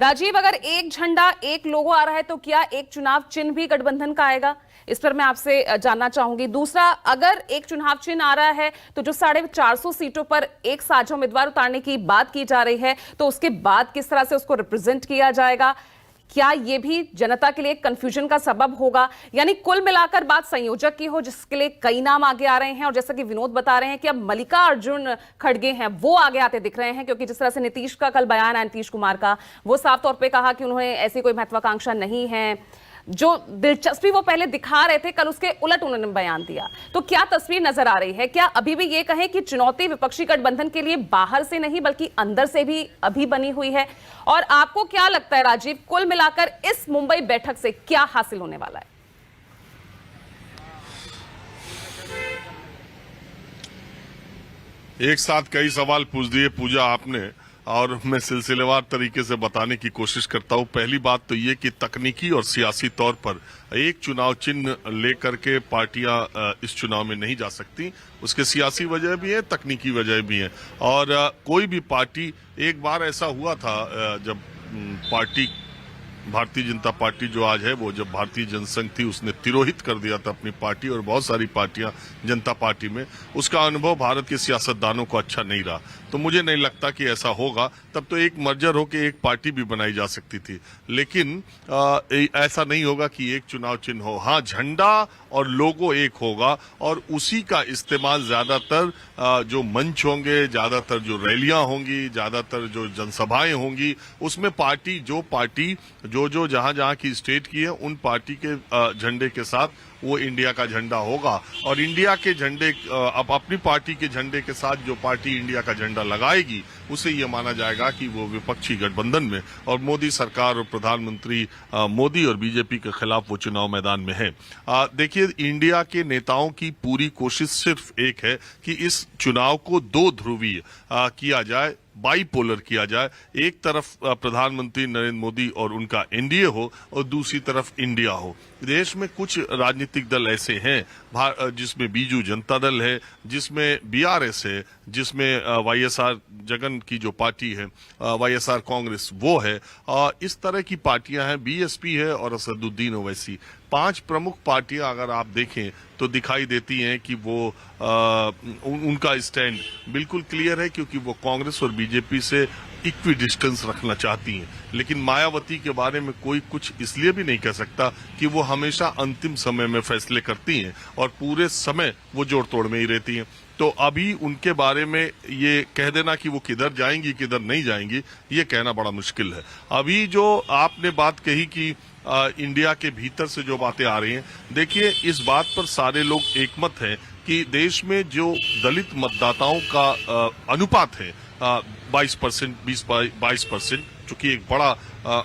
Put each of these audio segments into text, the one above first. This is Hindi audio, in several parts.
राजीव, अगर एक झंडा एक लोगो आ रहा है तो क्या एक चुनाव चिन्ह भी गठबंधन का आएगा? इस पर मैं आपसे जानना चाहूंगी। दूसरा, अगर एक चुनाव चिन्ह आ रहा है तो जो 450 सीटों पर एक साझा उम्मीदवार उतारने की बात की जा रही है, तो उसके बाद किस तरह से उसको रिप्रेजेंट किया जाएगा? क्या यह भी जनता के लिए कंफ्यूजन का सबब होगा? यानी कुल मिलाकर बात संयोजक की हो, जिसके लिए कई नाम आगे आ रहे हैं, और जैसा कि विनोद बता रहे हैं कि अब मल्लिकार्जुन खड़गे हैं, वो आगे आते दिख रहे हैं, क्योंकि जिस तरह से नीतीश का कल बयान है, नीतीश कुमार का, वो साफ तौर पे कहा कि उन्होंने ऐसी कोई महत्वाकांक्षा नहीं है। जो दिलचस्पी वो पहले दिखा रहे थे, कल उसके उलट उन्होंने बयान दिया। तो क्या तस्वीर नजर आ रही है? क्या अभी भी ये कहें कि चुनौती विपक्षी गठबंधन के लिए बाहर से नहीं बल्कि अंदर से भी अभी बनी हुई है? और आपको क्या लगता है राजीव, कुल मिलाकर इस मुंबई बैठक से क्या हासिल होने वाला है? एक साथ कई सवाल पूछ दिए पूजा आपने, और मैं सिलसिलेवार तरीके से बताने की कोशिश करता हूं। पहली बात तो ये कि तकनीकी और सियासी तौर पर एक चुनाव चिन्ह लेकर के पार्टियां इस चुनाव में नहीं जा सकती। उसके सियासी वजह भी है, तकनीकी वजह भी है। और कोई भी पार्टी, एक बार ऐसा हुआ था जब पार्टी भारतीय जनता पार्टी जो आज है, वो जब भारतीय जनसंघ थी उसने तिरोहित कर दिया था अपनी पार्टी और बहुत सारी पार्टियां जनता पार्टी में। उसका अनुभव भारत के सियासतदानों को अच्छा नहीं रहा। तो मुझे नहीं लगता कि ऐसा होगा। तब तो एक मर्जर होकर एक पार्टी भी बनाई जा सकती थी, लेकिन ऐसा नहीं होगा कि एक चुनाव चिन्ह हो। हाँ, झंडा और लोगो एक होगा और उसी का इस्तेमाल ज्यादातर जो मंच होंगे, ज्यादातर जो रैलियां होंगी, ज्यादातर जो जनसभाएं होंगी, उसमें पार्टी जो जहां की स्टेट की है, उन पार्टी के झंडे के साथ वो इंडिया का झंडा होगा। और इंडिया के झंडे, अब अपनी पार्टी के झंडे के साथ जो पार्टी इंडिया का झंडा लगाएगी, उसे ये माना जाएगा कि वो विपक्षी गठबंधन में और मोदी सरकार और प्रधानमंत्री मोदी और बीजेपी के खिलाफ वो चुनाव मैदान में है। देखिए, इंडिया के नेताओं की पूरी कोशिश सिर्फ एक है कि इस चुनाव को दो ध्रुवीय किया जाए, बाईपोलर किया जाए। एक तरफ प्रधानमंत्री नरेंद्र मोदी और उनका एनडीए हो और दूसरी तरफ इंडिया हो। देश में कुछ राजनीतिक दल ऐसे हैं जिसमें बीजू जनता दल है, जिसमें बीआरएस है, जिसमें वाईएसआर जगन की जो पार्टी है, वाईएसआर कांग्रेस, वो है। इस तरह की पार्टियां हैं, बीएसपी है और असदुद्दीन ओवैसी। 5 प्रमुख पार्टियां अगर आप देखें तो दिखाई देती हैं कि वो उनका स्टैंड बिल्कुल क्लियर है, क्योंकि वो कांग्रेस और बीजेपी से इक्वी डिस्टेंस रखना चाहती हैं। लेकिन मायावती के बारे में कोई कुछ इसलिए भी नहीं कह सकता कि वो हमेशा अंतिम समय में फैसले करती हैं और पूरे समय वो जोड़ तोड़ में ही रहती हैं। तो अभी उनके बारे में ये कह देना कि वो किधर जाएंगी किधर नहीं जाएंगी, ये कहना बड़ा मुश्किल है। अभी जो आपने बात कही कि इंडिया के भीतर से जो बातें आ रही हैं, देखिए, इस बात पर सारे लोग एकमत हैं कि देश में जो दलित मतदाताओं का अनुपात है 22%, 22%, चूंकि एक बड़ा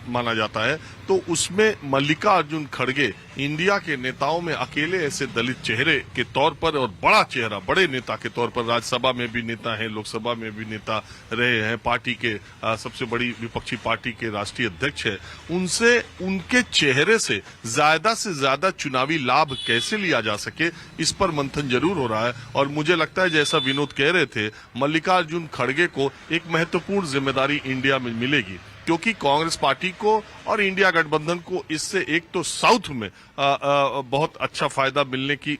माना जाता है, तो उसमें मल्लिकार्जुन खड़गे इंडिया के नेताओं में अकेले ऐसे दलित चेहरे के तौर पर और बड़ा चेहरा, बड़े नेता के तौर पर, राज्यसभा में भी नेता हैं, लोकसभा में भी नेता रहे हैं, पार्टी के सबसे बड़ी विपक्षी पार्टी के राष्ट्रीय अध्यक्ष है। उनसे, उनके चेहरे से ज्यादा चुनावी लाभ कैसे लिया जा सके, इस पर मंथन जरूर हो रहा है। और मुझे लगता है, जैसा विनोद कह रहे थे, मल्लिकार्जुन खड़गे को एक महत्वपूर्ण जिम्मेदारी इंडिया में मिलेगी, क्योंकि कांग्रेस पार्टी को और इंडिया गठबंधन को इससे एक तो साउथ में बहुत अच्छा फायदा मिलने की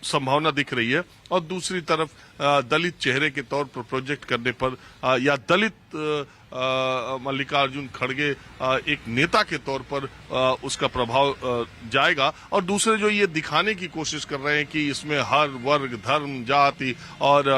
संभावना दिख रही है, और दूसरी तरफ दलित चेहरे के तौर पर प्रोजेक्ट करने पर या दलित मल्लिकार्जुन खड़गे एक नेता के तौर पर उसका प्रभाव जाएगा। और दूसरे जो ये दिखाने की कोशिश कर रहे हैं कि इसमें हर वर्ग, धर्म, जाति और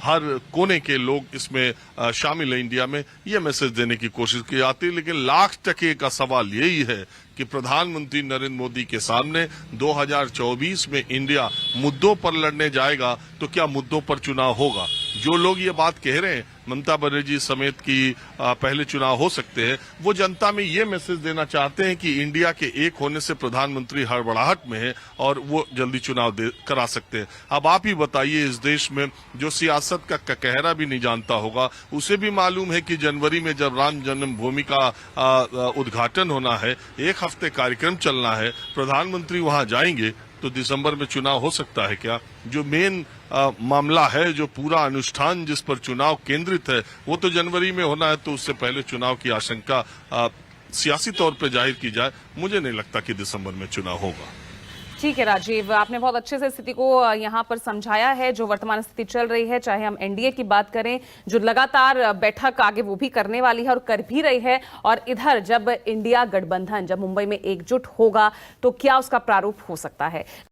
हर कोने के लोग इसमें शामिल है इंडिया में, ये मैसेज देने की कोशिश की जाती है। लेकिन लाख टके का सवाल यही है कि प्रधानमंत्री नरेंद्र मोदी के सामने 2024 में इंडिया मुद्दों पर लड़ने जाएगा, तो क्या मुद्दों पर चुनाव होगा? जो लोग ये बात कह रहे हैं ममता बनर्जी समेत की पहले चुनाव हो सकते हैं, वो जनता में ये मैसेज देना चाहते हैं कि इंडिया के एक होने से प्रधानमंत्री हड़बड़ाहट में है और वो जल्दी चुनाव करा सकते हैं। अब आप ही बताइए, इस देश में जो सियासत का ककहरा भी नहीं जानता होगा, उसे भी मालूम है कि जनवरी में जब राम जन्मभूमि का उद्घाटन होना है, 1 हफ्ते कार्यक्रम चलना है, प्रधानमंत्री वहां जाएंगे, तो दिसंबर में चुनाव हो सकता है क्या? जो मेन मामला है, जो पूरा अनुष्ठान जिस पर चुनाव केंद्रित है, वो तो जनवरी में होना है, तो उससे पहले चुनाव की आशंका सियासी तौर पर जाहिर की जाए, मुझे नहीं लगता कि दिसंबर में चुनाव होगा। ठीक है राजीव, आपने बहुत अच्छे से स्थिति को यहाँ पर समझाया है, जो वर्तमान स्थिति चल रही है, चाहे हम एनडीए की बात करें जो लगातार बैठक आगे वो भी करने वाली है और कर भी रही है, और इधर जब इंडिया गठबंधन जब मुंबई में एकजुट होगा तो क्या उसका प्रारूप हो सकता है।